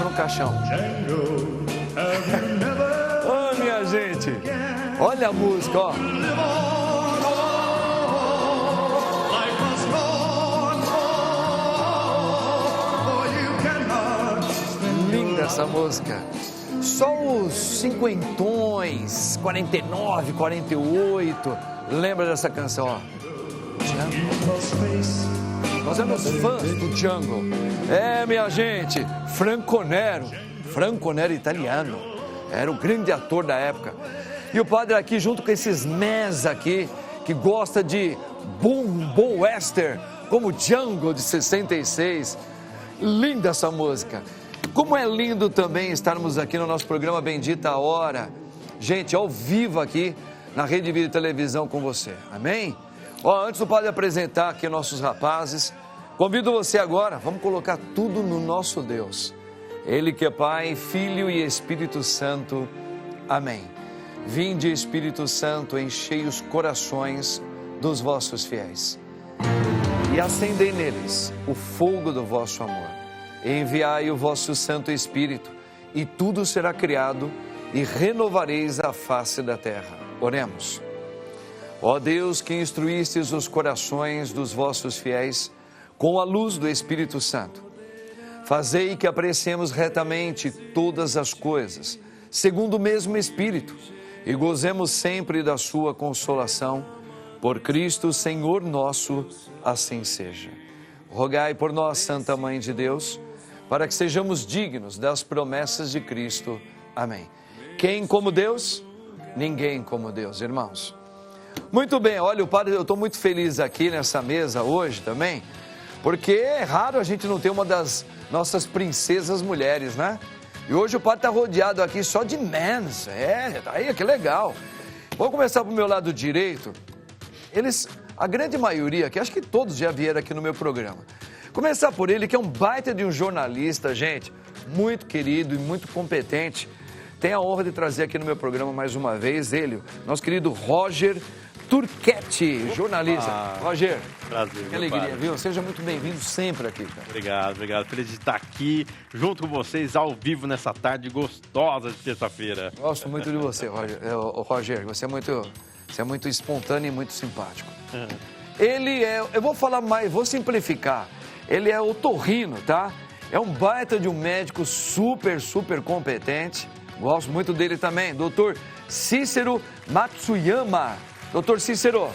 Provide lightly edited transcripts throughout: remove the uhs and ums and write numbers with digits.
no caixão. Oh, minha gente, olha a música, ó. Linda essa música. Só os cinquentões, 49, 48, lembra dessa canção, ó. Nós éramos fãs do Django. É, minha gente, Franco Nero italiano, era o grande ator da época. E o padre aqui, junto com esses més aqui, que gosta de bom western, como Django de 66. Linda essa música. Como é lindo também estarmos aqui no nosso programa Bendita a Hora. Gente, ao vivo aqui na Rede Vida e Televisão com você. Amém? Ó, antes do padre apresentar aqui nossos rapazes, convido você agora, vamos colocar tudo no nosso Deus. Ele que é Pai, Filho e Espírito Santo. Amém. Vinde, Espírito Santo, enchei os corações dos vossos fiéis e acendei neles o fogo do vosso amor. Enviai o vosso Santo Espírito e tudo será criado e renovareis a face da terra. Oremos. Ó Deus, que instruístes os corações dos vossos fiéis com a luz do Espírito Santo, fazei que apreciemos retamente todas as coisas, segundo o mesmo Espírito, e gozemos sempre da sua consolação. Por Cristo, Senhor nosso, assim seja. Rogai por nós, Santa Mãe de Deus, para que sejamos dignos das promessas de Cristo. Amém. Quem como Deus? Ninguém como Deus, irmãos. Muito bem, olha, o padre, eu estou muito feliz aqui nessa mesa hoje também, porque é raro a gente não ter uma das nossas princesas mulheres, né? E hoje o padre está rodeado aqui só de mens, aí que legal. Vou começar pro meu lado direito. Eles, a grande maioria aqui, acho que todos já vieram aqui no meu programa. Começar por ele, que é um baita de um jornalista, gente, muito querido e muito competente. Tenho a honra de trazer aqui no meu programa mais uma vez ele, nosso querido Roger Turquetti, jornalista. Roger, prazer, que alegria, padre. Viu? Seja muito bem-vindo sempre aqui, cara. Obrigado. Feliz de estar aqui junto com vocês ao vivo nessa tarde gostosa de terça-feira. Gosto muito de você, Roger. Roger, você é muito espontâneo e muito simpático. Ele é, eu vou falar mais, vou simplificar. Ele é otorrino, tá? É um baita de um médico super competente. Gosto muito dele também, doutor Cícero Matsuyama. Doutor Cícero,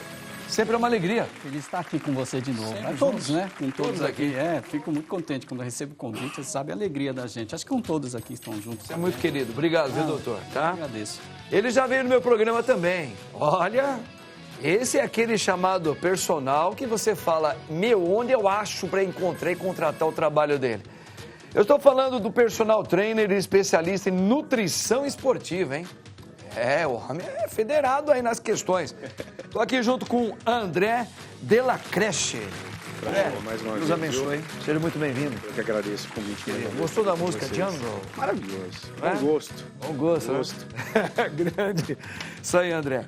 sempre é uma alegria. Feliz estar aqui com você de novo. Sempre todos, juntos. né? Com todos aqui. Fico muito contente quando eu recebo o convite, você sabe a alegria da gente. Acho que com todos aqui estão juntos. Você é muito querido. Obrigado, viu, doutor? Tá? Agradeço. Ele já veio no meu programa também. Olha, esse é aquele chamado personal que você fala, onde eu acho para encontrar e contratar o trabalho dele. Eu estou falando do personal trainer e especialista em nutrição esportiva, hein? O homem é federado aí nas questões. Estou aqui junto com André Della Creche. André, mais uma Deus vez, abençoe. Seja muito bem-vindo. Eu que agradeço o convite. Gostou da música Django? Maravilhoso. É? Bom gosto. Bom gosto. Grande. Isso aí, André.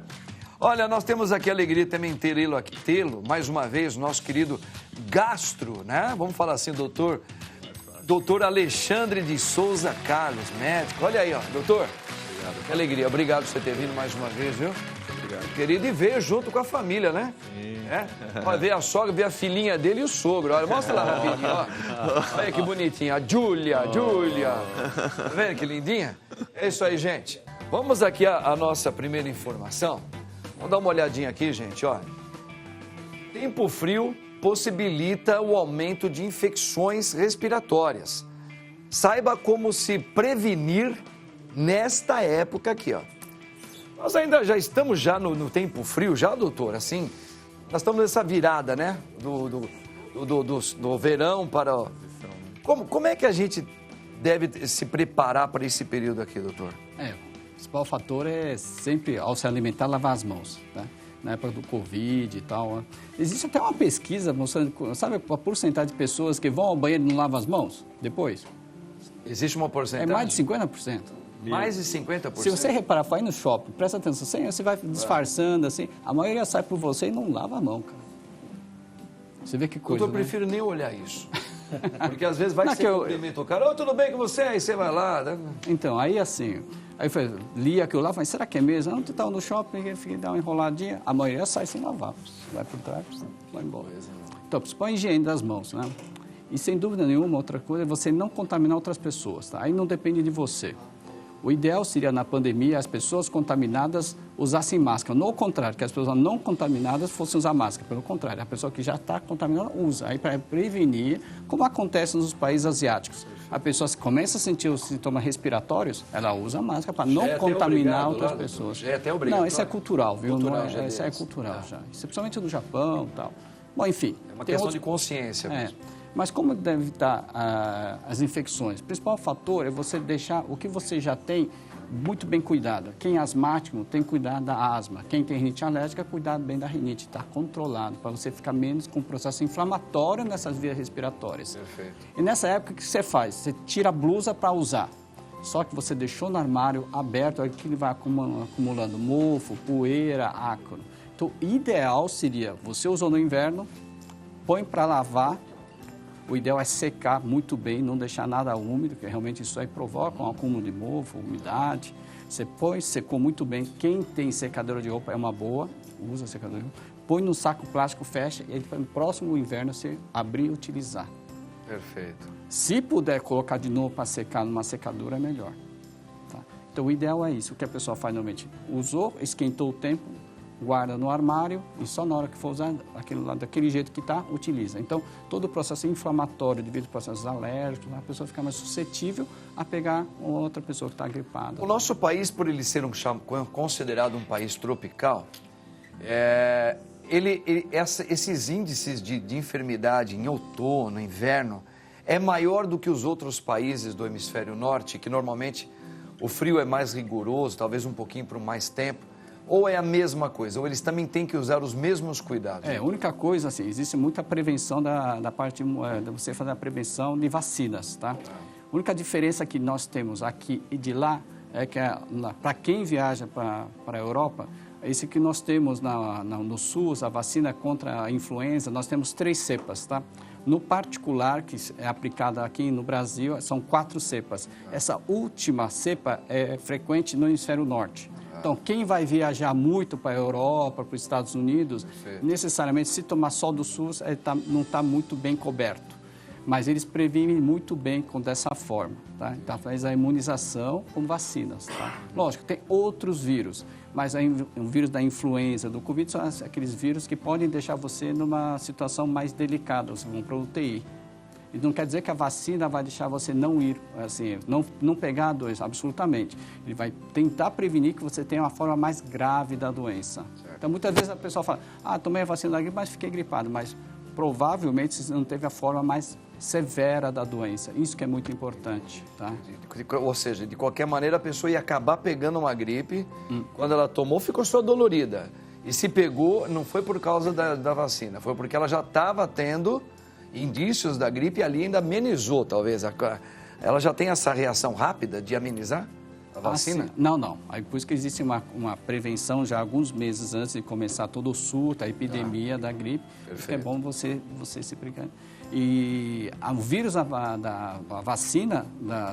Olha, nós temos aqui a alegria também de tê-lo, mais uma vez, nosso querido gastro, né? Vamos falar assim, doutor Alexandre de Souza Carlos, médico. Olha aí, ó, doutor. Obrigado. Que alegria. Obrigado por você ter vindo mais uma vez, viu? Obrigado. Querido, e veio junto com a família, né? Sim. Olha, veio a sogra, veio a filhinha dele e o sogro. Olha, mostra lá rapidinho, ó. Olha que bonitinha. A Júlia. Tá vendo que lindinha? É isso aí, gente. Vamos aqui a nossa primeira informação. Vamos dar uma olhadinha aqui, gente, ó. Tempo frio possibilita o aumento de infecções respiratórias. Saiba como se prevenir nesta época aqui, ó. Nós ainda já estamos no tempo frio, já, doutor? Assim, nós estamos nessa virada, né? Do verão para... Como é que a gente deve se preparar para esse período aqui, doutor? O principal fator é sempre, ao se alimentar, lavar as mãos, tá? Na época do Covid e tal. Né? Existe até uma pesquisa mostrando, sabe a porcentagem de pessoas que vão ao banheiro e não lavam as mãos depois? Existe uma porcentagem? É mais de 50%. Mais de 50%? Se você reparar, vai no shopping, presta atenção, você vai disfarçando assim, a maioria sai por você e não lava a mão, cara. Você vê que coisa, Eu prefiro nem olhar isso. Porque às vezes vai que você cumprimenta o cara, tudo bem com você? Aí você vai lá. Né? Então, aí assim, aí eu li aquilo lá, falei, será que é mesmo? Não, tu tá no shopping, ele fica dá uma enroladinha, a maioria sai sem lavar, vai por trás, vai embora. Então, principalmente a higiene das mãos, né? E sem dúvida nenhuma, outra coisa é você não contaminar outras pessoas, tá? Aí não depende de você. O ideal seria, na pandemia, as pessoas contaminadas usassem máscara. Não o contrário, que as pessoas não contaminadas fossem usar máscara. Pelo contrário, a pessoa que já está contaminada usa. Aí, para prevenir, como acontece nos países asiáticos. A pessoa começa a sentir os sintomas respiratórios, ela usa máscara para não contaminar outras pessoas. Já é até obrigado. Não, isso é cultural, viu? Cultural, não é, isso é cultural já. Isso é principalmente no Japão e tal. Bom, enfim. É uma questão de consciência mesmo. Mas como deve evitar as infecções? O principal fator é você deixar o que você já tem muito bem cuidado. Quem é asmático tem que cuidar da asma. Quem tem rinite alérgica, cuidar bem da rinite. Está controlado, para você ficar menos com o processo inflamatório nessas vias respiratórias. Perfeito. E nessa época, o que você faz? Você tira a blusa para usar. Só que você deixou no armário aberto, aí que ele vai acumulando mofo, poeira, ácaro. Então, o ideal seria, você usou no inverno, põe para lavar. O ideal é secar muito bem, não deixar nada úmido, porque realmente isso aí provoca um acúmulo de mofo, umidade. Você põe, secou muito bem. Quem tem secadora de roupa é uma boa, usa secadora de roupa. Põe no saco plástico, fecha, e aí no próximo inverno você abrir e utilizar. Perfeito. Se puder colocar de novo para secar numa secadora, é melhor. Tá? Então o ideal é isso. O que a pessoa faz normalmente? Usou, esquentou o tempo, guarda no armário e só na hora que for usar aquilo lá, daquele jeito que está, utiliza. Então, todo o processo inflamatório devido a processos alérgicos, a pessoa fica mais suscetível a pegar outra pessoa que está gripada. O nosso país, por ele ser considerado um país tropical, esses índices de enfermidade em outono, inverno, é maior do que os outros países do hemisfério norte, que normalmente o frio é mais rigoroso, talvez um pouquinho por mais tempo. Ou é a mesma coisa? Ou eles também têm que usar os mesmos cuidados? A única coisa, assim, existe muita prevenção da parte de você fazer a prevenção de vacinas, tá? A única diferença que nós temos aqui e de lá é que, para quem viaja para a Europa, esse que nós temos no SUS, a vacina contra a influenza, nós temos 3 cepas, tá? No particular, que é aplicada aqui no Brasil, são 4 cepas. Essa última cepa é frequente no hemisfério norte. Então, quem vai viajar muito para a Europa, para os Estados Unidos, necessariamente, se tomar só do SUS, não está muito bem coberto. Mas eles previnem muito bem dessa forma, tá? Então, faz a imunização com vacinas, tá? Lógico, tem outros vírus, mas o vírus da influenza, do Covid, são aqueles vírus que podem deixar você numa situação mais delicada, você vai para o UTI. E não quer dizer que a vacina vai deixar você não ir, assim, não pegar a doença, absolutamente. Ele vai tentar prevenir que você tenha uma forma mais grave da doença. Certo. Então, muitas vezes a pessoa fala, tomei a vacina da gripe, mas fiquei gripado. Mas, provavelmente, você não teve a forma mais severa da doença. Isso que é muito importante, tá? Ou seja, de qualquer maneira, a pessoa ia acabar pegando uma gripe, quando ela tomou, ficou só dolorida. E se pegou, não foi por causa da vacina, foi porque ela já estava tendo indícios da gripe e ali ainda amenizou, talvez. Ela já tem essa reação rápida de amenizar a vacina? Não. Aí, por isso que existe uma prevenção já alguns meses antes de começar todo o surto, a epidemia da gripe. Perfeito. É bom você se precaver. E o vírus da vacina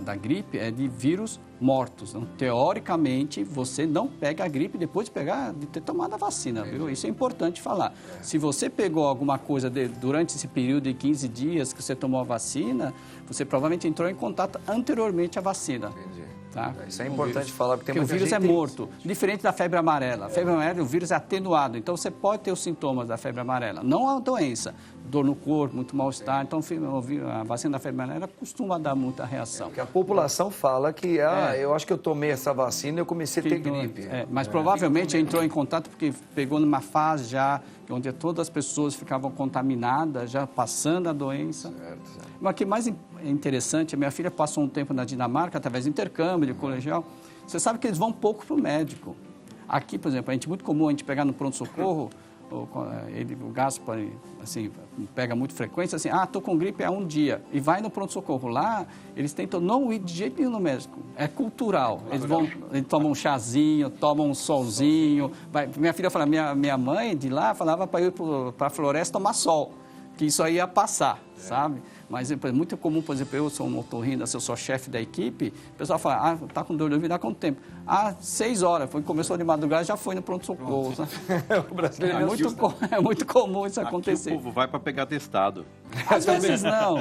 da gripe é de vírus mortos. Então, teoricamente, você não pega a gripe depois de ter tomado a vacina, viu? Isso é importante falar. Se você pegou alguma coisa durante esse período de 15 dias que você tomou a vacina, você provavelmente entrou em contato anteriormente à vacina. Entendi. Tá? Isso é importante falar, porque tem muita o vírus gente é morto, diferente da febre amarela. A febre amarela, o vírus é atenuado, então você pode ter os sintomas da febre amarela, não a doença, dor no corpo, muito mal-estar. Então, a vacina da febre amarela costuma dar muita reação. Porque a população fala que, eu acho que eu tomei essa vacina e eu comecei a ter gripe. Mas provavelmente entrou em contato porque pegou numa fase já onde todas as pessoas ficavam contaminadas, já passando a doença. Certo. Mas o que mais interessante, a minha filha passou um tempo na Dinamarca, através de intercâmbio, de colegial. Você sabe que eles vão pouco para o médico. Aqui, por exemplo, muito comum a gente pegar no pronto-socorro, o Gaspar, assim, pega muito frequência, assim, estou com gripe há um dia, e vai no pronto-socorro. Lá, eles tentam não ir de jeito nenhum no médico, é cultural. Eles tomam um chazinho, tomam um solzinho. Minha filha fala, minha mãe de lá falava para ir para a floresta tomar sol. que isso aí ia passar, sabe? Mas é muito comum, por exemplo, eu sou um otorrino, eu sou chefe da equipe, o pessoal fala, tá com dor de ouvido há quanto tempo? 6 horas, começou de madrugada, já foi no pronto-socorro. O brasileiro É muito comum isso Aqui acontecer. o povo vai para pegar testado. Às vezes não.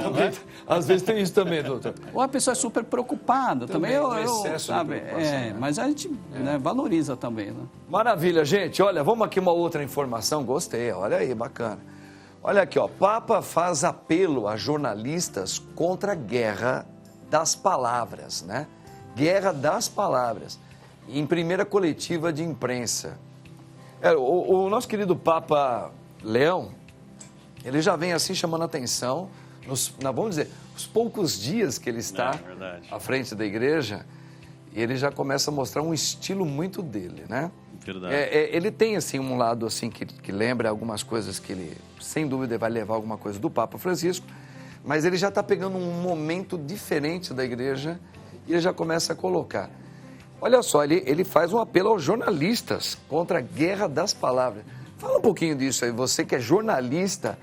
Às vezes tem isso também, doutor. Ou a pessoa é super preocupada. Também excesso de sabe, preocupação, mas a gente valoriza também, né? Maravilha, gente. Olha, vamos aqui uma outra informação. Gostei, olha aí, bacana. Olha aqui, ó. Papa faz apelo a jornalistas contra a guerra das palavras, né? Guerra das palavras. Em primeira coletiva de imprensa. O nosso querido Papa Leão, ele já vem assim chamando a atenção, vamos dizer, os poucos dias que ele está à frente da igreja, e ele já começa a mostrar um estilo muito dele, né? Verdade. Ele tem, assim, um lado, assim, que lembra algumas coisas que ele, sem dúvida, vai levar alguma coisa do Papa Francisco, mas ele já está pegando um momento diferente da igreja e ele já começa a colocar. Olha só, ele faz um apelo aos jornalistas contra a guerra das palavras. Fala um pouquinho disso aí, você que é jornalista,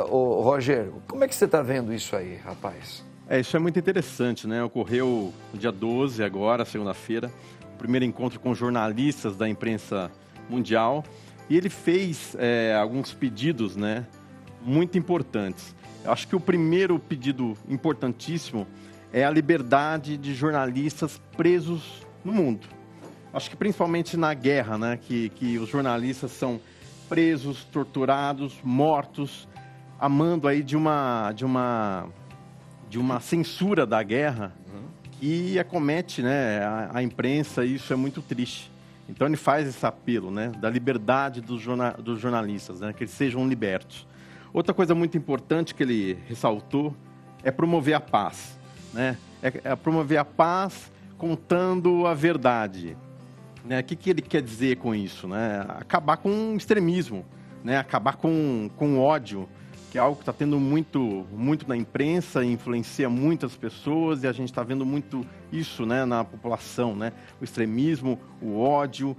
Rogério, como é que você está vendo isso aí, rapaz? Isso é muito interessante, né? Ocorreu no dia 12, agora, segunda-feira, o primeiro encontro com jornalistas da imprensa mundial, e ele fez alguns pedidos, né, muito importantes. Eu acho que o primeiro pedido importantíssimo é a liberdade de jornalistas presos no mundo. Acho que principalmente na guerra, né, que os jornalistas são presos, torturados, mortos, amando aí de uma censura da guerra que acomete, né, a imprensa, e isso é muito triste. Então ele faz esse apelo, né, da liberdade dos jornalistas, né, que eles sejam libertos. Outra coisa muito importante que ele ressaltou é promover a paz, né? É promover a paz contando a verdade, né? O que ele quer dizer com isso, né? Acabar com o extremismo, né? Acabar com o ódio, que é algo que está tendo muito na imprensa, influencia muitas pessoas, e a gente está vendo muito isso, né, na população, né? O extremismo, o ódio,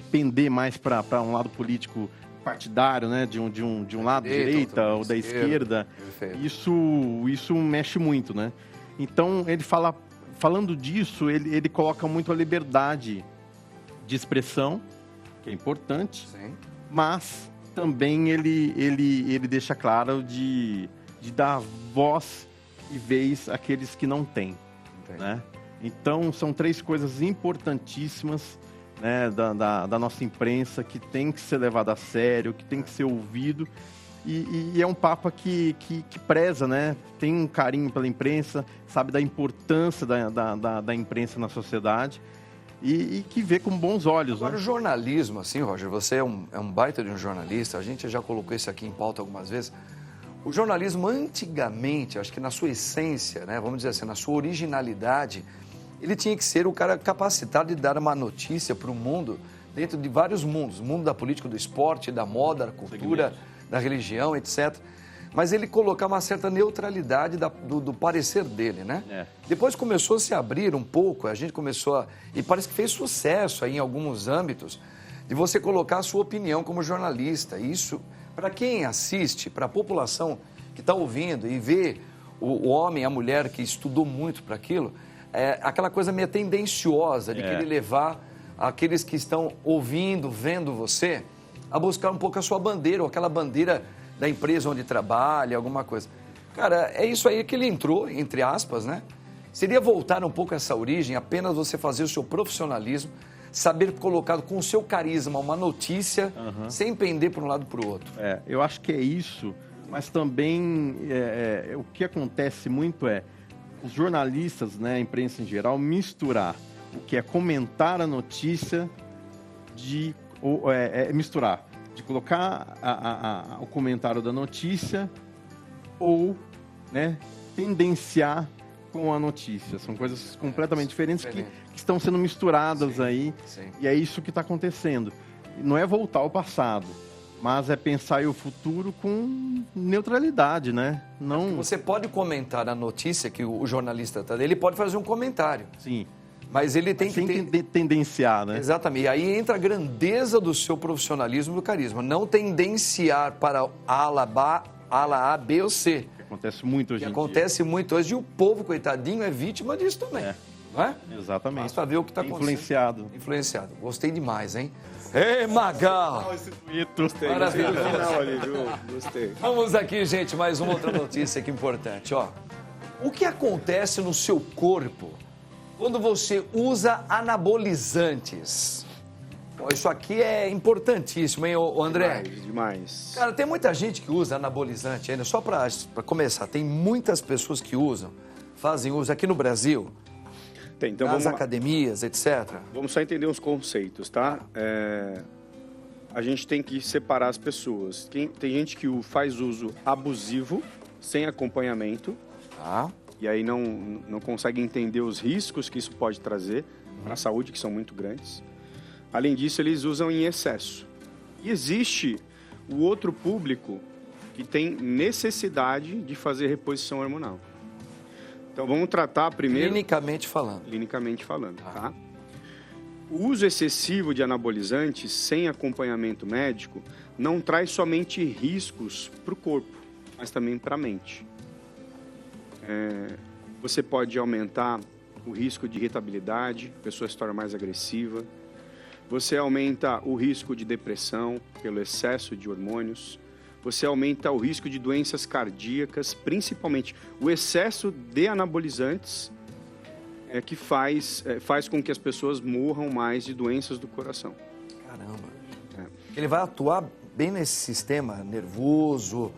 pender mais para um lado político partidário, né, de um lado direita ou da esquerda. Isso mexe muito, né? Então ele falando disso, ele coloca muito a liberdade de expressão, que é importante. Sim. Mas também ele deixa claro de dar voz e vez àqueles que não têm, né? Então são 3 coisas importantíssimas, né, da nossa imprensa, que tem que ser levado a sério, que tem que ser ouvido, e é um Papa que preza, né, tem um carinho pela imprensa, sabe da importância da imprensa na sociedade, e que vê com bons olhos. Agora, né? O jornalismo, assim, Roger, você é um baita de um jornalista, a gente já colocou isso aqui em pauta algumas vezes. O jornalismo, antigamente, acho que na sua essência, né, vamos dizer assim, na sua originalidade, ele tinha que ser o cara capacitado de dar uma notícia para o mundo, dentro de vários mundos, o mundo da política, do esporte, da moda, da cultura, da religião, etc. Mas ele colocar uma certa neutralidade do parecer dele, né? Depois começou a se abrir um pouco, a gente começou e parece que fez sucesso aí em alguns âmbitos, de você colocar a sua opinião como jornalista. Isso, para quem assiste, para a população que está ouvindo e vê o homem, a mulher que estudou muito para aquilo, aquela coisa meio tendenciosa de querer levar aqueles que estão ouvindo, vendo você, a buscar um pouco a sua bandeira, ou aquela bandeira da empresa onde trabalha, alguma coisa. Cara, é isso aí que ele entrou, entre aspas, né? Seria voltar um pouco a essa origem, apenas você fazer o seu profissionalismo, saber colocar com o seu carisma uma notícia, sem pender para um lado para o outro. Eu acho que é isso, mas também o que acontece muito os jornalistas, né, a imprensa em geral, misturar o que é comentar a notícia misturar, de colocar o comentário da notícia ou, né, tendenciar com a notícia. São coisas completamente diferentes que estão sendo misturadas aí, e é isso que está acontecendo. Não é voltar ao passado, mas é pensar aí o futuro com neutralidade, né? Não... Você pode comentar a notícia que o jornalista está... Ele pode fazer um comentário. Sim. Mas ele tem que ter... tendenciar, né? Exatamente. E aí entra a grandeza do seu profissionalismo e do carisma. Não tendenciar para ala ala A, B ou C. Acontece muito hoje Que em acontece muito hoje e o povo, coitadinho, é vítima disso também. Não é? dia. Exatamente. Basta ver o que está acontecendo. Influenciado. Influenciado. Gostei demais, hein? Ei, Magal! Gostei Maravilhoso. do final ali, viu? Gostei. Vamos aqui, gente, mais uma outra notícia aqui importante, ó. O que acontece no seu corpo quando você usa anabolizantes? Pô, isso aqui é importantíssimo, hein, ô André? Demais. Cara, tem muita gente que usa anabolizante ainda. Só para começar, tem muitas pessoas que usam, fazem uso aqui no Brasil, Tem, então nas vamos lá. academias, etc. Vamos só entender uns conceitos, tá? A gente tem que separar as pessoas. Tem gente que faz uso abusivo, sem acompanhamento, Tá? e aí não consegue entender os riscos que isso pode trazer para a saúde, que são muito grandes. Além disso, eles usam em excesso. E existe o outro público que tem necessidade de fazer reposição hormonal. Então, vamos tratar primeiro... Clinicamente falando. Clinicamente falando, tá? O uso excessivo de anabolizantes sem acompanhamento médico não traz somente riscos para o corpo, mas também para a mente. Você pode aumentar o risco de irritabilidade, a pessoa se torna mais agressiva. Você aumenta o risco de depressão pelo excesso de hormônios. Você aumenta o risco de doenças cardíacas, principalmente o excesso de anabolizantes que faz com que as pessoas morram mais de doenças do coração. Caramba. Ele vai atuar bem nesse sistema nervoso,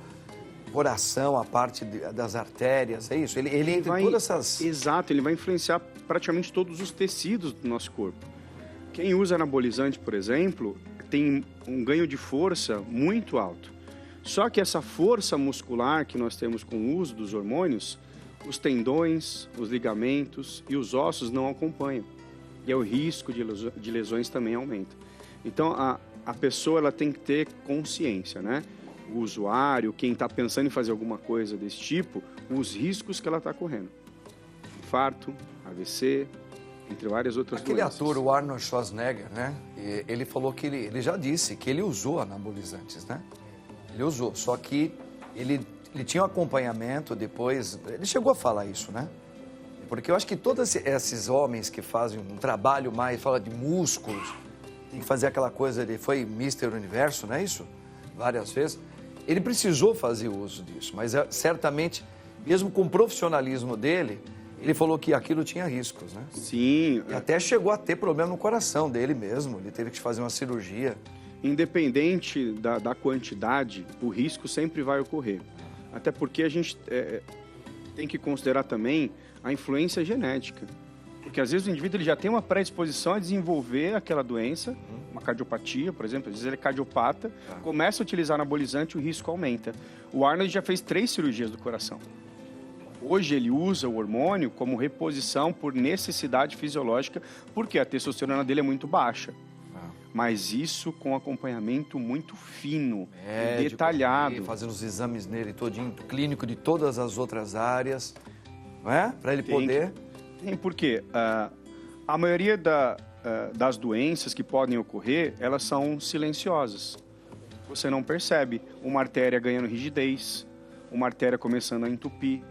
coração, a parte das artérias, é isso? Ele entra em todas essas... Exato, ele vai influenciar praticamente todos os tecidos do nosso corpo. Quem usa anabolizante, por exemplo, tem um ganho de força muito alto. Só que essa força muscular que nós temos com o uso dos hormônios, os tendões, os ligamentos e os ossos não acompanham. E o risco de lesões também aumenta. Então, a pessoa ela tem que ter consciência, né? O usuário, quem está pensando em fazer alguma coisa desse tipo, os riscos que ela está correndo. Infarto, AVC, entre várias outras Aquele doenças. ator, o Arnold Schwarzenegger, né? Ele falou que ele já disse que ele usou anabolizantes, né? Ele usou, só que ele tinha um acompanhamento depois, ele chegou a falar isso, né? Porque eu acho que todos esses homens que fazem um trabalho mais, fala de músculos, tem que fazer aquela coisa, ele foi Mr. Universo, não é isso? Várias vezes. Ele precisou fazer uso disso, mas certamente, mesmo com o profissionalismo dele, ele falou que aquilo tinha riscos, né? Sim. E até chegou a ter problema no coração dele mesmo, ele teve que fazer uma cirurgia. Independente da quantidade, o risco sempre vai ocorrer. Até porque a gente tem que considerar também a influência genética. Porque às vezes o indivíduo ele já tem uma predisposição a desenvolver aquela doença, uma cardiopatia, por exemplo, às vezes ele é cardiopata, começa a utilizar anabolizante, o risco aumenta. O Arnold já fez 3 cirurgias do coração. Hoje ele usa o hormônio como reposição por necessidade fisiológica, porque a testosterona dele é muito baixa. Mas isso com acompanhamento muito fino, e detalhado. Fazendo os exames nele todinho, clínico de todas as outras áreas, não é? Para ele poder... Tem, porque a maioria das doenças que podem ocorrer, elas são silenciosas. Você não percebe uma artéria ganhando rigidez, uma artéria começando a entupir,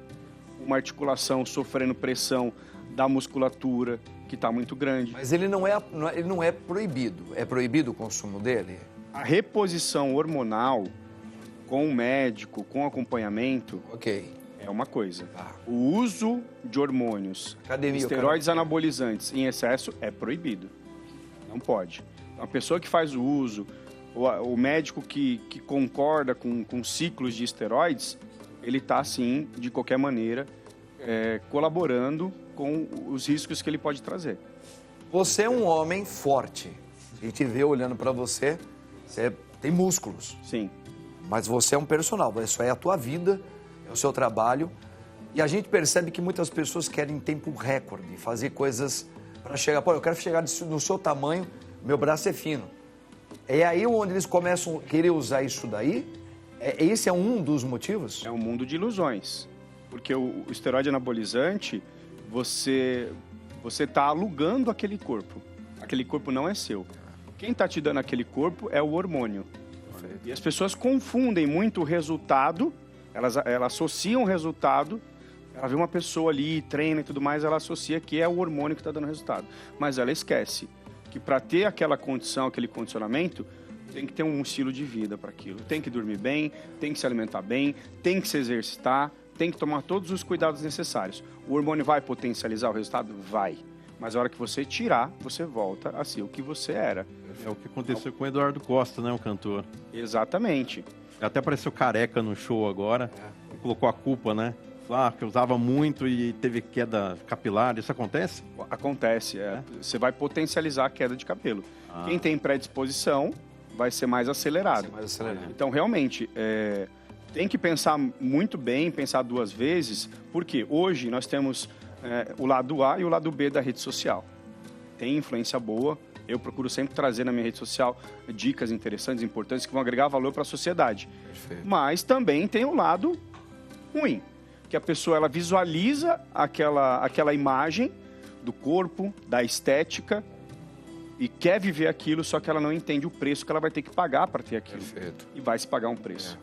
uma articulação sofrendo pressão da musculatura, que está muito grande. Mas ele não é proibido. É proibido o consumo dele? A reposição hormonal com o médico, com acompanhamento, é uma coisa. O uso de hormônios, esteroides anabolizantes em excesso é proibido. Não pode. A pessoa que faz o uso, o médico que concorda com ciclos de esteroides, ele está, sim, de qualquer maneira, colaborando com os riscos que ele pode trazer. Você é um homem forte. A gente vê olhando para você, você tem músculos. Sim. Mas você é um personal, isso é a tua vida, é o seu trabalho. E a gente percebe que muitas pessoas querem tempo recorde, fazer coisas para chegar... Pô, eu quero chegar no seu tamanho, meu braço é fino. É aí onde eles começam a querer usar isso daí? Esse é um dos motivos? É um mundo de ilusões. Porque o esteroide anabolizante, você está alugando aquele corpo. Aquele corpo não é seu. Quem está te dando aquele corpo é o hormônio. E as pessoas confundem muito o resultado Elas associam o resultado, ela vê uma pessoa ali, treina e tudo mais, ela associa que é o hormônio que está dando resultado. Mas ela esquece que para ter aquela condição, aquele condicionamento, tem que ter um estilo de vida para aquilo. Tem que dormir bem, tem que se alimentar bem, tem que se exercitar, tem que tomar todos os cuidados necessários. O hormônio vai potencializar o resultado? Vai. Mas a hora que você tirar, você volta a ser o que você era. É o que aconteceu com o Eduardo Costa, né, o cantor. Exatamente. Até apareceu careca no show agora, colocou a culpa, né? Que usava muito e teve queda capilar, isso acontece? Acontece, Você vai potencializar a queda de cabelo. Quem tem predisposição vai ser mais acelerado. Então, realmente, tem que pensar muito bem, pensar 2 vezes, porque hoje nós temos o lado A e o lado B da rede social. Tem influência boa. Eu procuro sempre trazer na minha rede social dicas interessantes, importantes, que vão agregar valor para a sociedade. Perfeito. Mas também tem o lado ruim, que a pessoa ela visualiza aquela imagem do corpo, da estética, e quer viver aquilo, só que ela não entende o preço que ela vai ter que pagar para ter aquilo. Perfeito. E vai se pagar um preço.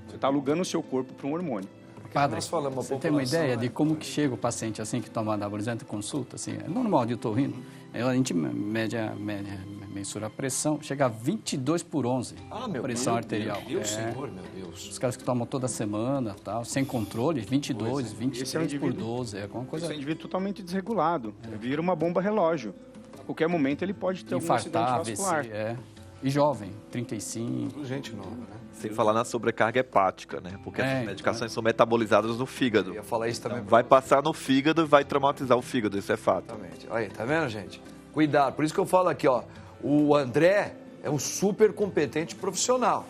Você está alugando o seu corpo para um hormônio. Padre, você tem uma ideia de como que chega o paciente assim que toma anabolizante e consulta? Assim, é normal de otorrino. A gente mensura a pressão, chega a 22/11, pressão arterial. Meu Deus, Senhor, meu Deus. Os caras que tomam toda semana, tal, sem controle, 22, 23/12, é alguma coisa. Esse é um indivíduo totalmente desregulado. Vira uma bomba relógio. A qualquer momento ele pode ter algum acidente vascular. E jovem, 35. Gente nova, né? Sem falar na sobrecarga hepática, né? Porque essas medicações são metabolizadas no fígado. Eu ia falar isso também. Vai passar no fígado e vai traumatizar o fígado, isso é fato. Exatamente. Olha aí, tá vendo, gente? Cuidado. Por isso que eu falo aqui, ó. O André é um super competente profissional.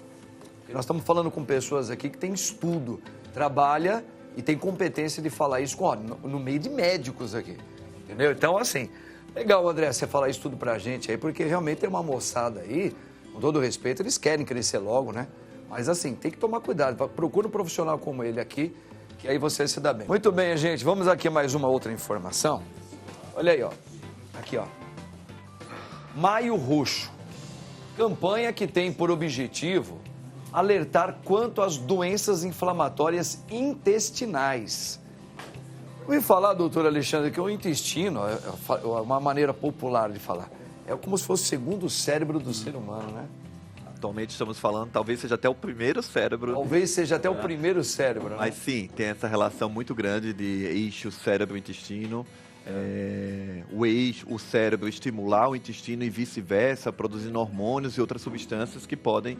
Porque nós estamos falando com pessoas aqui que têm estudo, trabalha e tem competência de falar isso no meio de médicos aqui. Entendeu? Então, assim, legal, André, você falar isso tudo pra gente aí, porque realmente tem uma moçada aí, com todo respeito, eles querem crescer logo, né? Mas assim, tem que tomar cuidado. Procura um profissional como ele aqui, que aí você se dá bem. Muito bem, gente. Vamos aqui a mais uma outra informação. Olha aí, ó. Aqui, ó. Maio Roxo. Campanha que tem por objetivo alertar quanto às doenças inflamatórias intestinais. Eu ouvi falar, doutor Alexandre, que o intestino, é uma maneira popular de falar, é como se fosse o segundo cérebro do ser humano, né? Atualmente estamos falando, talvez seja até o primeiro cérebro. Talvez seja até o primeiro cérebro, né? Mas sim, tem essa relação muito grande de eixo cérebro-intestino. O cérebro estimular o intestino e vice-versa, produzindo hormônios e outras substâncias que podem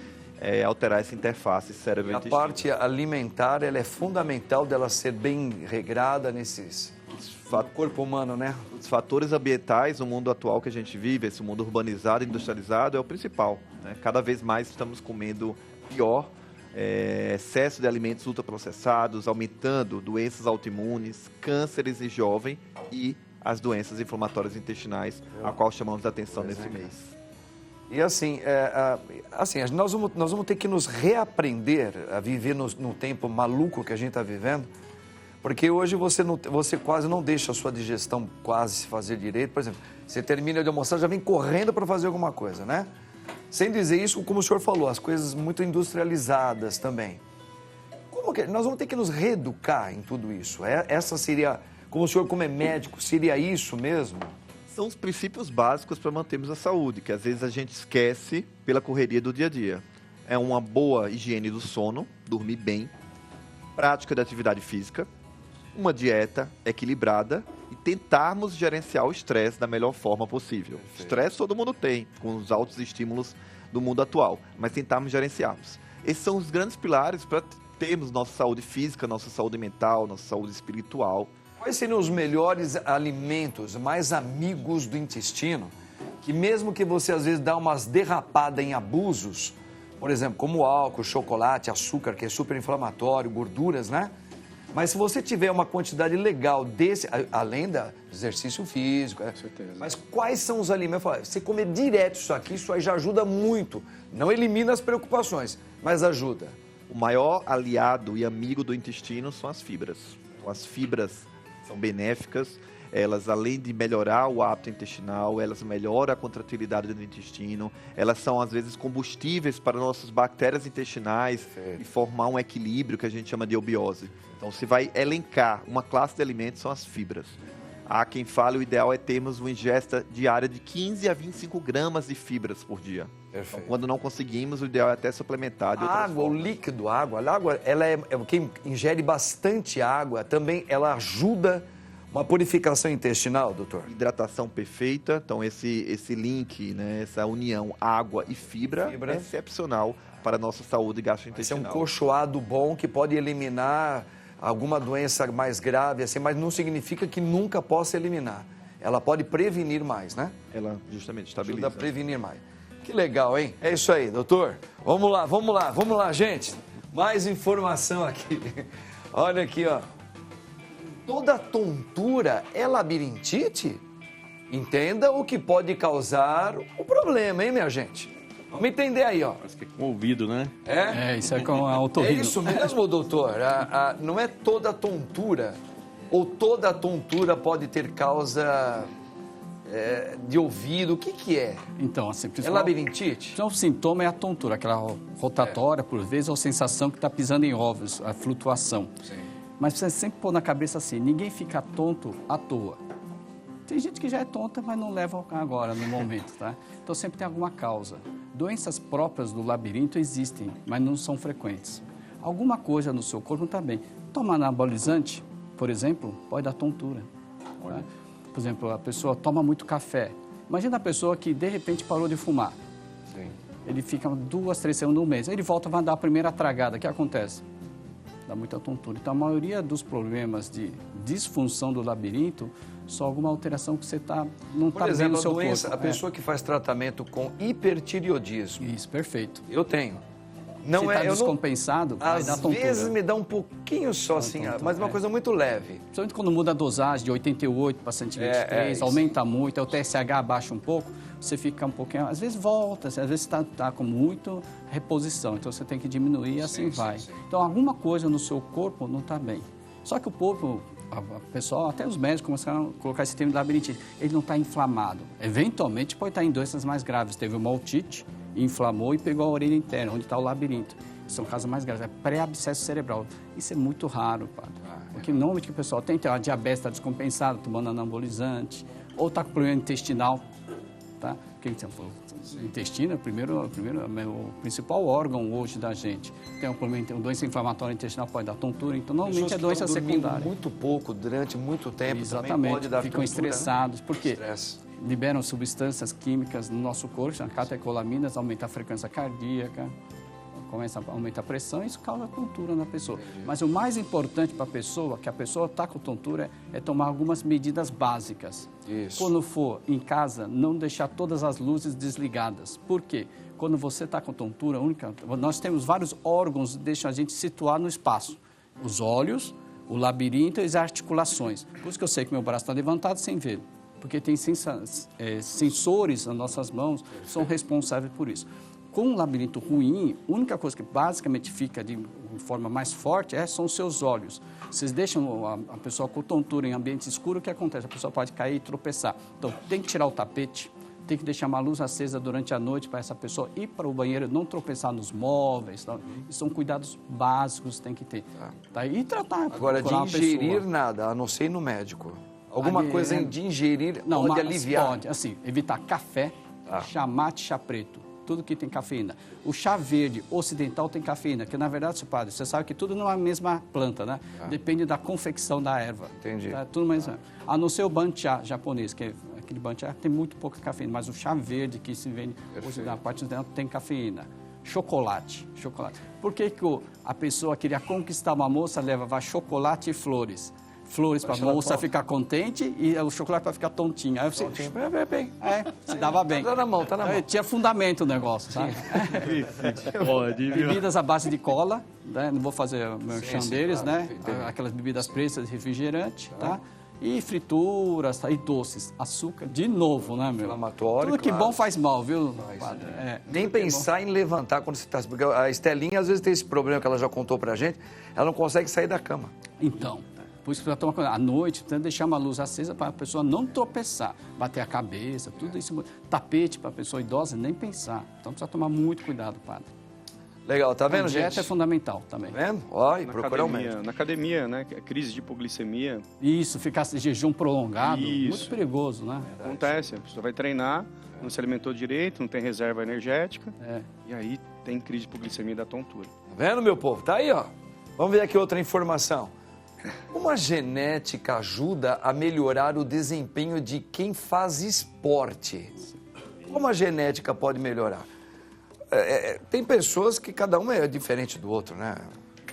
alterar essa interface cérebro-intestino. A parte alimentar, ela é fundamental dela ser bem regrada nesses... corpo humano, né? Os fatores ambientais no mundo atual que a gente vive, esse mundo urbanizado, industrializado, é o principal, né? Cada vez mais estamos comendo pior, excesso de alimentos ultraprocessados, aumentando doenças autoimunes, cânceres em jovem e as doenças inflamatórias intestinais, a qual chamamos a atenção nesse mês. E assim, nós vamos ter que nos reaprender a viver no tempo maluco que a gente está vivendo, porque hoje você quase não deixa a sua digestão quase se fazer direito. Por exemplo, você termina de almoçar, já vem correndo para fazer alguma coisa, né? Sem dizer isso, como o senhor falou, as coisas muito industrializadas também. Nós vamos ter que nos reeducar em tudo isso? Essa seria, como o senhor como é médico, seria isso mesmo? São os princípios básicos para mantermos a saúde, que às vezes a gente esquece pela correria do dia a dia. É uma boa higiene do sono, dormir bem, prática de atividade física, uma dieta equilibrada e tentarmos gerenciar o estresse da melhor forma possível. Estresse todo mundo tem, com os altos estímulos do mundo atual, mas tentarmos gerenciarmos. Esses são os grandes pilares para termos nossa saúde física, nossa saúde mental, nossa saúde espiritual. Quais seriam os melhores alimentos, mais amigos do intestino, que mesmo que você às vezes dá umas derrapadas em abusos, por exemplo, como álcool, chocolate, açúcar, que é super inflamatório, gorduras, né? Mas se você tiver uma quantidade legal desse, além do exercício físico, com certeza. Mas quais são os alimentos? Você comer direto isso aí já ajuda muito. Não elimina as preocupações, mas ajuda. O maior aliado e amigo do intestino são as fibras. As fibras são benéficas, elas, além de melhorar o hábito intestinal, elas melhoram a contratilidade do intestino, elas são, às vezes, combustíveis para nossas bactérias intestinais e formar um equilíbrio que a gente chama de eubiose. Então, se vai elencar uma classe de alimentos, são as fibras. Há quem fale o ideal é termos uma ingesta diária de 15 a 25 gramas de fibras por dia. Perfeito. Então, quando não conseguimos, o ideal é até suplementar de outras Água, o formas. líquido, a água, ela quem ingere bastante água, também ela ajuda uma purificação intestinal, doutor? Hidratação perfeita, então esse link, né, essa união água e fibra é excepcional para a nossa saúde Esse é um gastrointestinal. cochoado bom que pode eliminar alguma doença mais grave, assim, mas não significa que nunca possa eliminar. Ela pode prevenir mais, né? Ela justamente Ajuda estabiliza. a prevenir mais. Que legal, hein? É isso aí, doutor. Vamos lá, gente. Mais informação aqui. Olha aqui, ó. Toda tontura é labirintite? Entenda o que pode causar o problema, hein, minha gente? Vamos entender aí, ó. Parece que é com o ouvido, né? Isso é com a É otorrino. isso mesmo, doutor? Não é toda tontura, ou toda tontura pode ter causa de ouvido, o que é? Então, assim, É principal, labirintite? então, o sintoma é a tontura, aquela rotatória, por vezes, ou sensação que está pisando em ovos, a flutuação. Sim. Mas você sempre pôr na cabeça assim, ninguém fica tonto à toa. Tem gente que já é tonta, mas não leva agora, no momento, tá? Então, sempre tem alguma causa. Doenças próprias do labirinto existem, mas não são frequentes. Alguma coisa no seu corpo não está bem. Tomar anabolizante, por exemplo, pode dar tontura. Tá? Por exemplo, a pessoa toma muito café. Imagina a pessoa que, de repente, parou de fumar. Sim. Ele fica 2, 3 semanas, um mês. Ele volta, vai dar a primeira tragada. O que acontece? Dá muita tontura. Então, a maioria dos problemas de disfunção do labirinto só alguma alteração que você não está Por bem exemplo, no seu a doença, corpo. a pessoa que faz tratamento com hipertireoidismo, Isso, perfeito. eu tenho. Não Se é, está eu não, descompensado, vai dar às tontura. vezes me dá um pouquinho só assim, mas uma coisa muito leve. Principalmente quando muda a dosagem de 88 para 123, isso. aumenta muito, aí o TSH abaixa um pouco, você fica um pouquinho... Às vezes volta, às vezes está com muito reposição, então você tem que diminuir e assim vai. Então, alguma coisa no seu corpo não está bem. Só que o povo, a pessoa, até os médicos começaram a colocar esse termo de labirintite, ele não está inflamado. Eventualmente pode estar em doenças mais graves. Teve uma otite, inflamou e pegou a orelha interna, onde está o labirinto. São casos mais graves, é pré-abscesso cerebral. Isso é muito raro, padre. Porque normalmente o pessoal tem a diabetes, está descompensada, tomando anabolizante, ou está com problema intestinal, tá? Porque o intestino é o principal órgão hoje da gente. Tem um problema, tem uma doença inflamatória intestinal, pode dar tontura, então normalmente é doença Pessoas que estão dormindo secundária. muito pouco, durante muito tempo, também Exatamente, pode dar ficam tontura, estressados, porque Estresse. liberam substâncias químicas no nosso corpo, chama catecolaminas, aumenta a frequência cardíaca, começa a aumentar a pressão e isso causa tontura na pessoa. Mas o mais importante para a pessoa, que a pessoa está com tontura, é tomar algumas medidas básicas. Isso. Quando for em casa, não deixar todas as luzes desligadas. Por quê? Quando você está com tontura, nós temos vários órgãos que deixam a gente situar no espaço. Os olhos, o labirinto e as articulações. Por isso que eu sei que meu braço está levantado sem ver. Porque tem sensores nas nossas mãos que são responsáveis por isso. Com um labirinto ruim, a única coisa que basicamente fica de forma mais forte são os seus olhos. Vocês deixam a pessoa com tontura em ambiente escuro, o que acontece? A pessoa pode cair e tropeçar. Então, tem que tirar o tapete, tem que deixar uma luz acesa durante a noite para essa pessoa ir para o banheiro, não tropeçar nos móveis. Tá? Isso são cuidados básicos que tem que ter. Tá? E tratar. Agora, de procurar uma ingerir pessoa. nada, a não ser ir no médico. Alguma Ali, coisa de ingerir pode mas aliviar. Pode, assim, evitar café, chá mate, chá preto. Tudo que tem cafeína. O chá verde ocidental tem cafeína, que na verdade, seu padre, você sabe que tudo não é a mesma planta, né? Depende da confecção da erva. Entendi. Tá? Tudo mais, a não ser o banchá japonês, que é aquele banchá tem muito pouca cafeína, mas o chá verde que se vende hoje na parte ocidental tem cafeína. Chocolate. Por que a pessoa queria conquistar uma moça, leva chocolate e flores? Flores para a moça ficar contente e o chocolate para ficar tontinho. Aí você... se dava bem. Tá na mão, tá na mão. Tinha fundamento o negócio, sabe? Pode, viu? Bebidas à base de cola, né? Não vou fazer o merchan deles, claro, né? entendi. Aquelas bebidas pretas, refrigerante, tá? E frituras, tá? E doces, açúcar, de novo, né, meu? Inflamatório, Tudo que claro. bom faz mal, viu, padre? Nem pensar em levantar quando você está... Porque a Estelinha, às vezes, tem esse problema que ela já contou pra gente, ela não consegue sair da cama. Então, Por isso que precisa tomar cuidado. À noite, precisa deixar uma luz acesa para a pessoa não tropeçar, bater a cabeça, tudo isso. Tapete para a pessoa idosa nem pensar. Então precisa tomar muito cuidado, padre. Legal, tá vendo, A dieta gente? é fundamental também. Tá vendo? Ó, e Na procurar um academia, médico. na academia, né? Crise de hipoglicemia Isso, ficar em jejum prolongado, Isso. muito perigoso, né? acontece. A pessoa vai treinar, não se alimentou direito, não tem reserva energética. É. E aí tem crise de hipoglicemia da tontura. Tá vendo, meu povo? Tá aí, ó. Vamos ver aqui outra informação. Como a genética ajuda a melhorar o desempenho de quem faz esporte? Como a genética pode melhorar? Tem pessoas que cada uma é diferente do outro, né,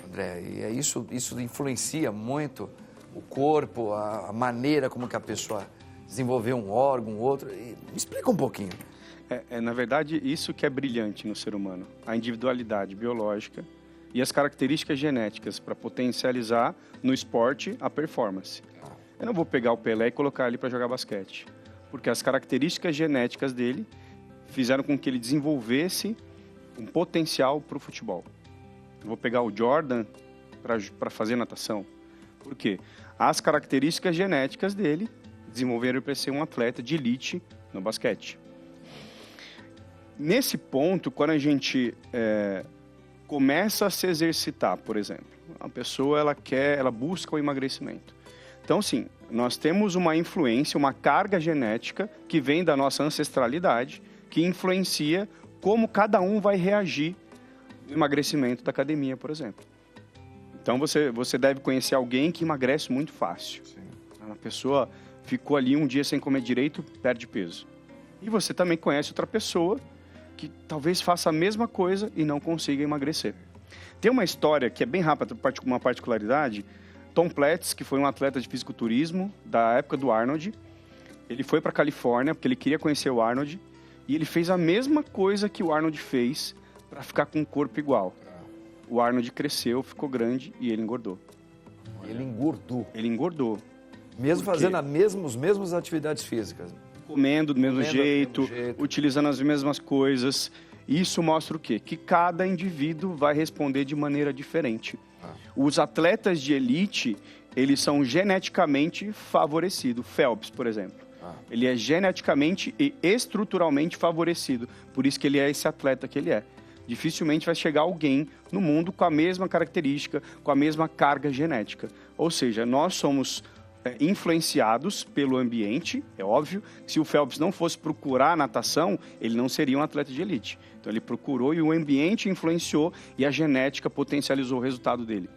André? E isso influencia muito o corpo, a maneira como que a pessoa desenvolveu um órgão, outro. Me explica um pouquinho. Na verdade, isso que é brilhante no ser humano. A individualidade biológica e as características genéticas para potencializar no esporte a performance. Eu não vou pegar o Pelé e colocar ele para jogar basquete, porque as características genéticas dele fizeram com que ele desenvolvesse um potencial para o futebol. Eu vou pegar o Jordan para fazer natação. Por quê? As características genéticas dele desenvolveram para ser um atleta de elite no basquete. Nesse ponto, quando a gente começa a se exercitar, por exemplo, a pessoa ela busca o emagrecimento. Então, sim, nós temos uma influência, uma carga genética que vem da nossa ancestralidade, que influencia como cada um vai reagir no emagrecimento da academia, por exemplo. Então, você deve conhecer alguém que emagrece muito fácil. Sim. A pessoa ficou ali um dia sem comer direito, perde peso. E você também conhece outra pessoa que talvez faça a mesma coisa e não consiga emagrecer. Tem uma história que é bem rápida, uma particularidade. Tom Platz, que foi um atleta de fisiculturismo da época do Arnold, ele foi para a Califórnia porque ele queria conhecer o Arnold e ele fez a mesma coisa que o Arnold fez para ficar com um corpo igual. O Arnold cresceu, ficou grande e ele engordou. Ele engordou. Ele engordou. Mesmo fazendo as mesmas atividades físicas. Comendo do mesmo jeito, utilizando as mesmas coisas. Isso mostra o quê? Que cada indivíduo vai responder de maneira diferente. Os atletas de elite, eles são geneticamente favorecidos. Phelps, por exemplo. Ele é geneticamente e estruturalmente favorecido. Por isso que ele é esse atleta que ele é. Dificilmente vai chegar alguém no mundo com a mesma característica, com a mesma carga genética. Ou seja, nós somos influenciados pelo ambiente, é óbvio. Se o Phelps não fosse procurar a natação, ele não seria um atleta de elite. Então ele procurou e o ambiente influenciou e a genética potencializou o resultado dele.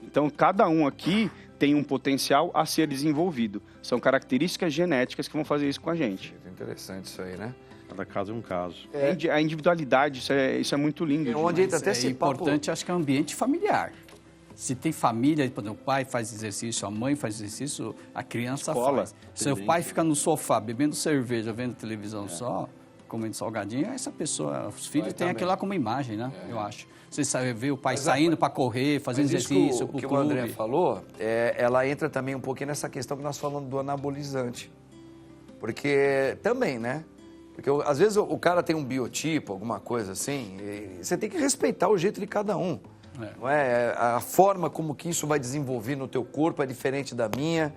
Então cada um aqui tem um potencial a ser desenvolvido. São características genéticas que vão fazer isso com a gente. Interessante isso aí, né? Cada caso é um caso. A individualidade, isso é muito lindo. Onde entra até esse importante, acho que é o ambiente familiar. Se tem família, por exemplo, o pai faz exercício, a mãe faz exercício, a criança faz. Se o pai fica no sofá bebendo cerveja, vendo televisão só, comendo salgadinho, essa pessoa, os filhos têm aquilo lá como imagem, né? Eu acho. Você sabe ver o pai saindo para correr, fazendo exercício pro clube. O que o André falou, ela entra também um pouquinho nessa questão que nós falamos do anabolizante. Porque também, né? Porque às vezes o cara tem um biotipo, alguma coisa assim, e você tem que respeitar o jeito de cada um. Não é? A forma como que isso vai desenvolver no teu corpo é diferente da minha,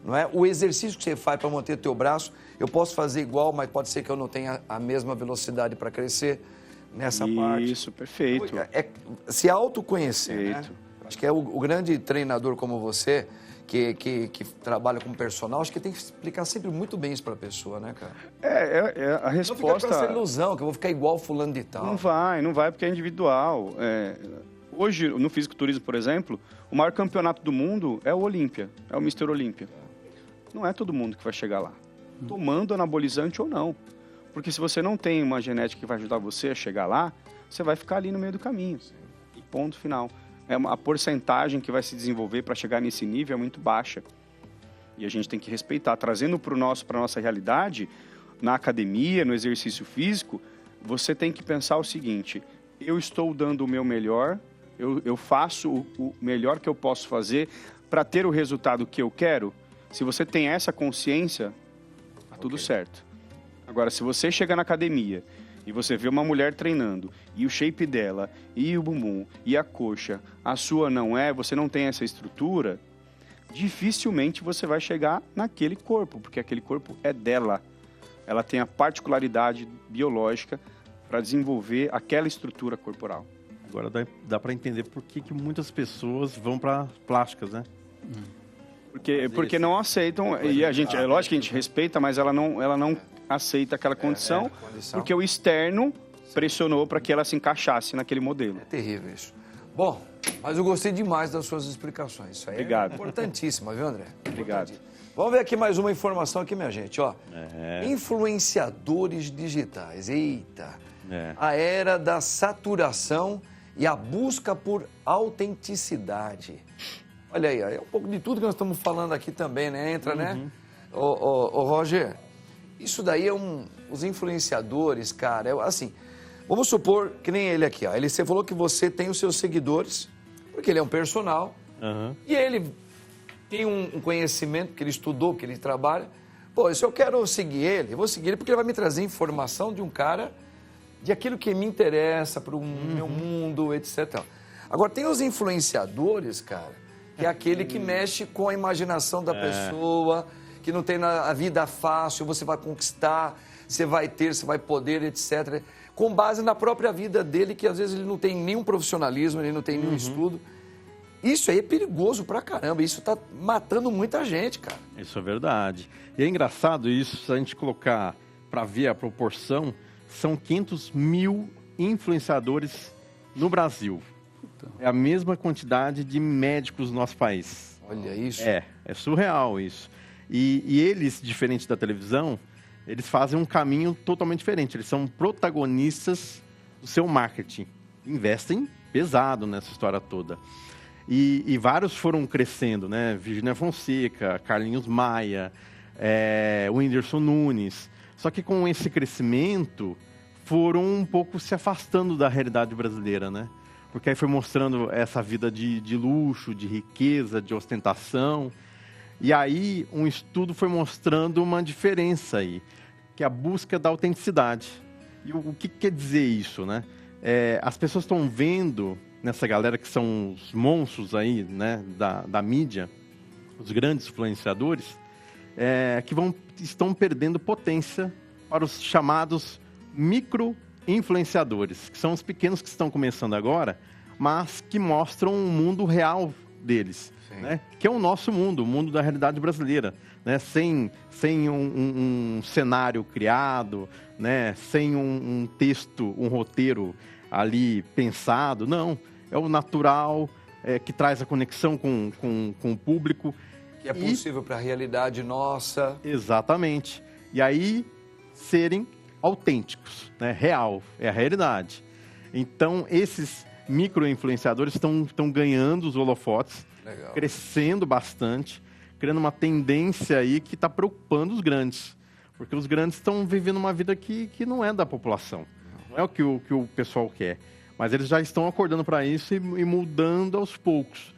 não é? O exercício que você faz para manter o teu braço, eu posso fazer igual, mas pode ser que eu não tenha a mesma velocidade para crescer nessa parte. Isso, perfeito. Se autoconhecer, né? Acho que o grande treinador como você, que trabalha com personal, acho que tem que explicar sempre muito bem isso para a pessoa, né, cara? A resposta... Não fica com essa ilusão que eu vou ficar igual fulano de tal. Não vai porque é individual. Hoje, no fisiculturismo, por exemplo, o maior campeonato do mundo é o Olímpia, é o Mr. Olímpia. Não é todo mundo que vai chegar lá, tomando anabolizante ou não. Porque se você não tem uma genética que vai ajudar você a chegar lá, você vai ficar ali no meio do caminho. E ponto final. A porcentagem que vai se desenvolver para chegar nesse nível é muito baixa. E a gente tem que respeitar. Trazendo para a nossa realidade, na academia, no exercício físico, você tem que pensar o seguinte: eu estou dando o meu melhor, eu faço o melhor que eu posso fazer para ter o resultado que eu quero. Se você tem essa consciência, tá tudo certo. Agora, se você chega na academia e você vê uma mulher treinando, e o shape dela, e o bumbum, e a coxa, a sua não é, você não tem essa estrutura, dificilmente você vai chegar naquele corpo, porque aquele corpo é dela. Ela tem a particularidade biológica para desenvolver aquela estrutura corporal. Agora dá para entender por que muitas pessoas vão para plásticas, né? Porque não aceitam, e a gente, é lógico que a gente respeita, mas ela não aceita aquela condição, porque o externo pressionou para que ela se encaixasse naquele modelo. É terrível isso. Bom, mas eu gostei demais das suas explicações. Isso aí Obrigado. É importantíssima, viu, André? Obrigado. Vamos ver aqui mais uma informação aqui, minha gente, ó. Influenciadores digitais. Eita. A era da saturação e a busca por autenticidade. Olha aí, ó, é um pouco de tudo que nós estamos falando aqui também, né? Entra, né? Ô, Roger, isso daí é os influenciadores, cara, assim, vamos supor que nem ele aqui, ó. Você falou que você tem os seus seguidores, porque ele é um personal, e ele tem um conhecimento que ele estudou, que ele trabalha. Pô, se eu quero seguir ele, eu vou seguir ele porque ele vai me trazer informação de um cara, de aquilo que me interessa para o meu mundo, etc. Agora, tem os influenciadores, cara, que é aquele que mexe com a imaginação da pessoa, que não tem a vida fácil, você vai conquistar, você vai ter, você vai poder, etc. Com base na própria vida dele, que às vezes ele não tem nenhum profissionalismo, ele não tem nenhum estudo. Isso aí é perigoso pra caramba, isso tá matando muita gente, cara. Isso é verdade. E é engraçado isso, se a gente colocar para ver a proporção, são 500 mil influenciadores no Brasil. É a mesma quantidade de médicos no nosso país. Olha isso. É surreal isso. E eles, diferente da televisão, eles fazem um caminho totalmente diferente. Eles são protagonistas do seu marketing. Investem pesado nessa história toda. E vários foram crescendo, né? Virgínia Fonseca, Carlinhos Maia, Whindersson Nunes. Só que com esse crescimento, foram um pouco se afastando da realidade brasileira, né? Porque aí foi mostrando essa vida de luxo, de riqueza, de ostentação. E aí um estudo foi mostrando uma diferença aí, que é a busca da autenticidade. E o que quer dizer isso, né? As pessoas estão vendo nessa galera que são os monstros aí, né, da mídia, os grandes influenciadores, que estão perdendo potência para os chamados micro-influenciadores, que são os pequenos que estão começando agora, mas que mostram um mundo real deles, né? Que é o nosso mundo, o mundo da realidade brasileira, né? Sem um cenário criado, né? Sem um texto, um roteiro ali pensado, não. É o natural, que traz a conexão com o público. Que é possível para a realidade nossa. Exatamente. E aí, serem autênticos, né? Real, é a realidade. Então, esses micro-influenciadores estão ganhando os holofotes, Legal. Crescendo bastante, criando uma tendência aí que está preocupando os grandes. Porque os grandes estão vivendo uma vida que não é da população. Não é o que o pessoal quer. Mas eles já estão acordando para isso e mudando aos poucos.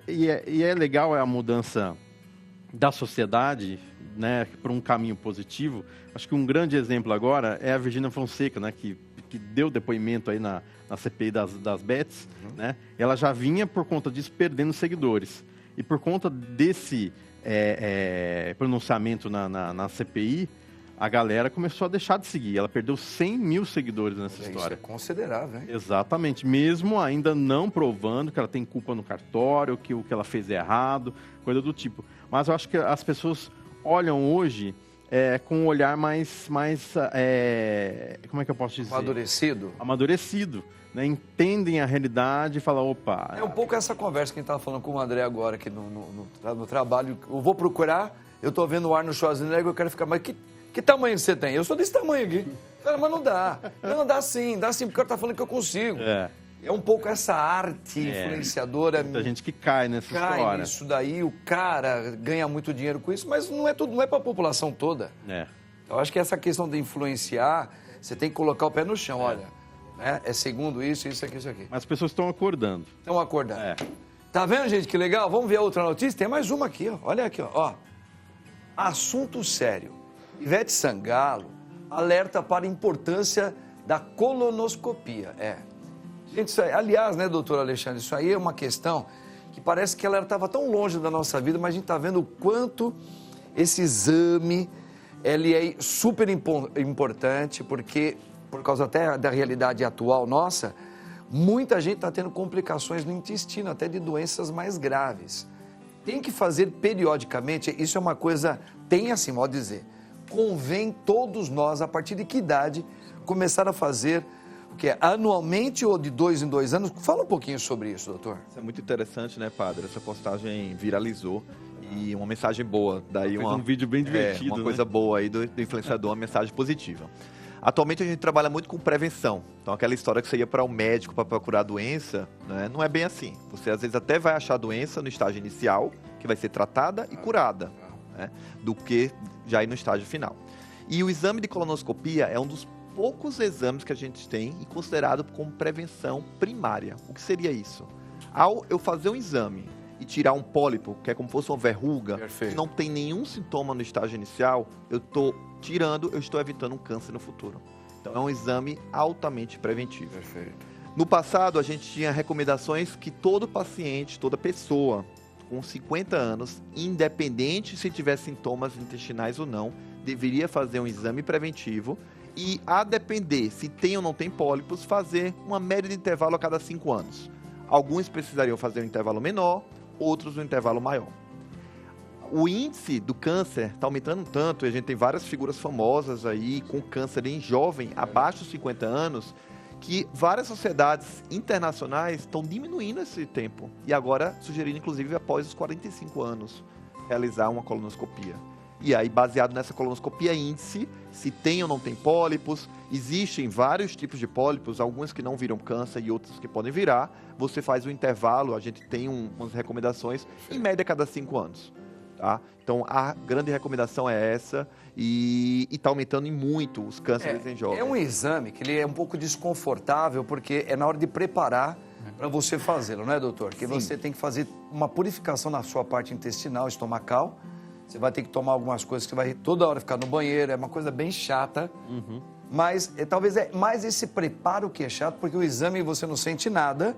E é legal a mudança da sociedade, né, para um caminho positivo. Acho que um grande exemplo agora é a Virgínia Fonseca, né, que deu depoimento aí na CPI das Bets. Né? Ela já vinha, por conta disso, perdendo seguidores. E por conta desse pronunciamento na CPI, a galera começou a deixar de seguir. Ela perdeu 100 mil seguidores nessa história. Isso é considerável, hein? Exatamente. Mesmo ainda não provando que ela tem culpa no cartório, que o que ela fez é errado, coisa do tipo. Mas eu acho que as pessoas olham hoje com um olhar mais como é que eu posso dizer? Amadurecido. Né? Entendem a realidade e falam, opa... É um pouco essa conversa que a gente estava falando com o André agora, aqui no trabalho. Eu vou procurar, eu estou vendo o Arnold Schwarzenegger, eu quero ficar... Mas que tamanho você tem? Eu sou desse tamanho aqui. Cara, mas não dá. Não, dá sim, porque o cara está falando que eu consigo. É um pouco essa arte influenciadora. Muita gente que cai nessa história. Cai nisso daí, o cara ganha muito dinheiro com isso, mas não é para a população toda. Eu acho que essa questão de influenciar, você tem que colocar o pé no chão, olha. É segundo isso, isso aqui, isso aqui. Mas as pessoas estão acordando. Estão acordando. Tá vendo, gente, que legal? Vamos ver a outra notícia? Tem mais uma aqui, ó. Olha aqui, ó. Assunto sério. Ivete Sangalo alerta para a importância da colonoscopia. Gente, isso aí, aliás, né, doutor Alexandre, isso aí é uma questão que parece que ela estava tão longe da nossa vida, mas a gente está vendo o quanto esse exame ele é super importante, porque, por causa até da realidade atual nossa, muita gente está tendo complicações no intestino, até de doenças mais graves. Tem que fazer periodicamente, isso é uma coisa, tem assim, modo de dizer, convém todos nós, a partir de que idade, começar a fazer, o que é anualmente ou de 2 em 2 anos? Fala um pouquinho sobre isso, doutor. Isso é muito interessante, né, padre? Essa postagem viralizou e uma mensagem boa. Daí um vídeo bem divertido, uma né? coisa boa aí do influenciador, uma mensagem positiva. Atualmente a gente trabalha muito com prevenção. Então aquela história que você ia para o médico para procurar a doença, né, não é bem assim. Você às vezes até vai achar a doença no estágio inicial, que vai ser tratada e curada, né, do que já ir no estágio final. E o exame de colonoscopia é um dos poucos exames que a gente tem e considerado como prevenção primária. O que seria isso? Ao eu fazer um exame e tirar um pólipo, que é como se fosse uma verruga, Perfeito. que não tem nenhum sintoma no estágio inicial, eu estou tirando, eu estou evitando um câncer no futuro. Então é um exame altamente preventivo. Perfeito. No passado, a gente tinha recomendações que todo paciente, toda pessoa com 50 anos, independente se tiver sintomas intestinais ou não, deveria fazer um exame preventivo e, a depender se tem ou não tem pólipos, fazer uma média de intervalo a cada 5 anos. Alguns precisariam fazer um intervalo menor, outros um intervalo maior. O índice do câncer está aumentando tanto, e a gente tem várias figuras famosas aí com câncer em jovem, abaixo dos 50 anos, que várias sociedades internacionais estão diminuindo esse tempo. E agora sugerindo, inclusive, após os 45 anos, realizar uma colonoscopia. E aí, baseado nessa colonoscopia índice, se tem ou não tem pólipos, existem vários tipos de pólipos, alguns que não viram câncer e outros que podem virar. Você faz um intervalo, a gente tem umas recomendações, em média, a cada 5 anos. Tá? Então, a grande recomendação é essa e está aumentando em muito os cânceres em jovens. É um exame que ele é um pouco desconfortável, porque é na hora de preparar para você fazê-lo, não é, doutor? Que você tem que fazer uma purificação na sua parte intestinal, estomacal. Você vai ter que tomar algumas coisas que você vai toda hora ficar no banheiro, é uma coisa bem chata. Mas talvez é mais esse preparo que é chato, porque o exame você não sente nada.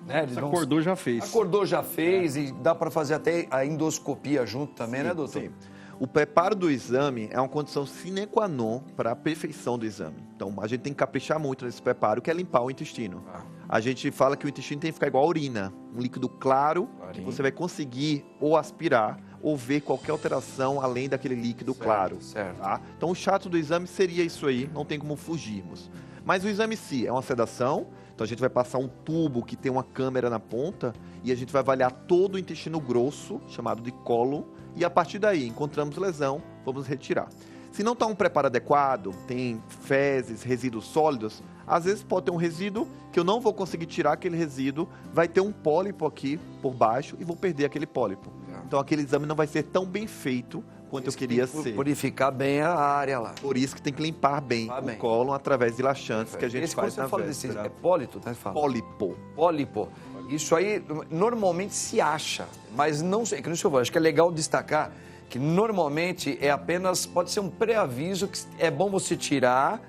Né? Acordou, já fez. Acordou, já fez, e dá para fazer até a endoscopia junto também, né, doutor? Sim. O preparo do exame é uma condição sine qua non para a perfeição do exame. Então, a gente tem que caprichar muito nesse preparo, que é limpar o intestino. A gente fala que o intestino tem que ficar igual a urina, um líquido claro, que você vai conseguir ou aspirar ou ver qualquer alteração além daquele líquido claro. Certo. Tá? Então, o chato do exame seria isso aí, não tem como fugirmos. Mas o exame em si é uma sedação. Então a gente vai passar um tubo que tem uma câmera na ponta e a gente vai avaliar todo o intestino grosso, chamado de cólon, e a partir daí encontramos lesão, vamos retirar. Se não está um preparo adequado, tem fezes, resíduos sólidos, às vezes pode ter um resíduo que eu não vou conseguir tirar aquele resíduo, vai ter um pólipo aqui por baixo e vou perder aquele pólipo. Então aquele exame não vai ser tão bem feito quanto eu queria ser. Purificar bem a área lá. Por isso que tem que limpar bem o cólon através de laxantes que a gente faz na véspera. É pólito, né? Pólipo. Pólipo. Isso aí normalmente se acha, mas não sei, que não sei, eu acho que é legal destacar que normalmente é apenas, pode ser um pré-aviso que é bom você tirar,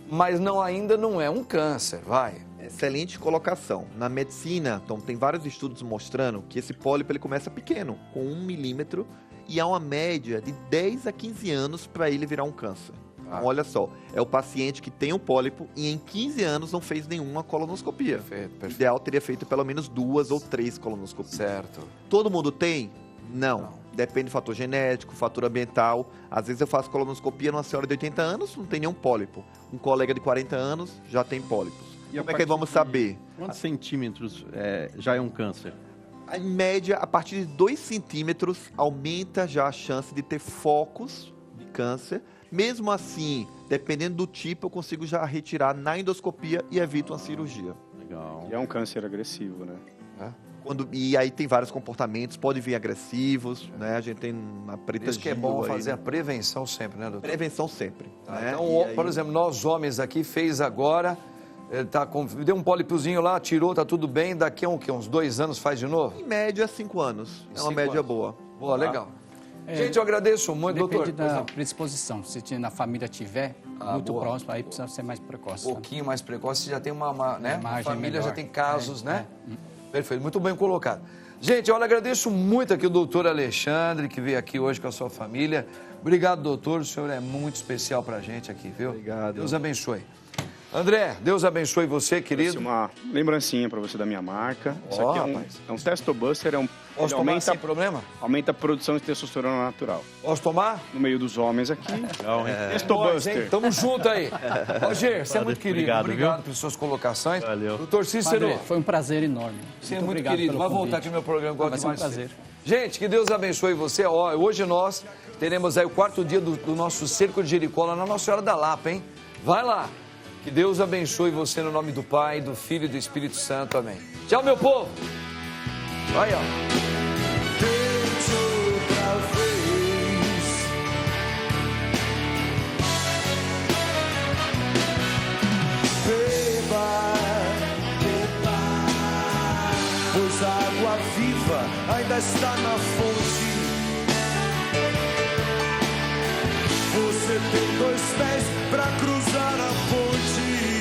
mas ainda não é um câncer, vai. Excelente colocação. Na medicina, então, tem vários estudos mostrando que esse pólipo ele começa pequeno, com 1 milímetro, e há uma média de 10 a 15 anos para ele virar um câncer. Então, olha só, é o paciente que tem um pólipo e em 15 anos não fez nenhuma colonoscopia. Perfeito. O ideal teria feito pelo menos 2 ou 3 colonoscopias. Certo. Todo mundo tem? Não. Depende do fator genético, fator ambiental. Às vezes eu faço colonoscopia numa senhora de 80 anos, não tem nenhum pólipo. Um colega de 40 anos já tem pólipos. E como é que vamos saber? Quantos centímetros já é um câncer? Em média, a partir de 2 centímetros, aumenta já a chance de ter focos de câncer. Mesmo assim, dependendo do tipo, eu consigo já retirar na endoscopia e evito uma cirurgia. Legal. E é um câncer agressivo, né? E aí tem vários comportamentos, podem vir agressivos, né? A gente tem na preta Isso que é bom fazer a prevenção sempre, né, doutor? Prevenção sempre. Né? Então, aí... por exemplo, nós homens aqui fez agora, deu um pólipozinho lá, tirou, tá tudo bem, daqui a uns 2 anos faz de novo? Em média, 5 anos. É uma 5 média anos. boa. Boa, legal. Gente, eu agradeço muito, doutor. Depende da predisposição. Se na família tiver muito boa. próximo, aí precisa ser mais precoce. Um pouquinho mais precoce, já tem uma né? A margem família menor. já tem casos, né? Perfeito, muito bem colocado. Gente, olha, agradeço muito aqui o doutor Alexandre, que veio aqui hoje com a sua família. Obrigado, doutor. O senhor é muito especial pra gente aqui, viu? Obrigado. Deus abençoe. André, Deus abençoe você, querido. Uma lembrancinha para você da minha marca. Isso Ó, aqui rapaz. é um Testobuster, Posso tomar sem problema? aumenta a produção de testosterona natural. Posso tomar? No meio dos homens aqui, Legal, hein? Nós, hein? Testobuster. Tamo junto aí. Roger, você é muito querido. Obrigado, Obrigado pelas suas colocações. Valeu. Doutor Cícero, Padre, foi um prazer enorme. você é muito obrigado querido. pelo Vai convite. voltar aqui no meu programa. Gosto Vai ser um demais de você. prazer. Gente, que Deus abençoe você. Ó, hoje nós teremos aí o 4º dia do nosso Cerco de Jericó lá na Nossa Senhora da Lapa, hein? Vai lá. Que Deus abençoe você no nome do Pai, do Filho e do Espírito Santo. Amém. Tchau, meu povo. Vai, ó. Pois a água viva ainda está na fonte. Você tem 2 pés para cruzar a ponte.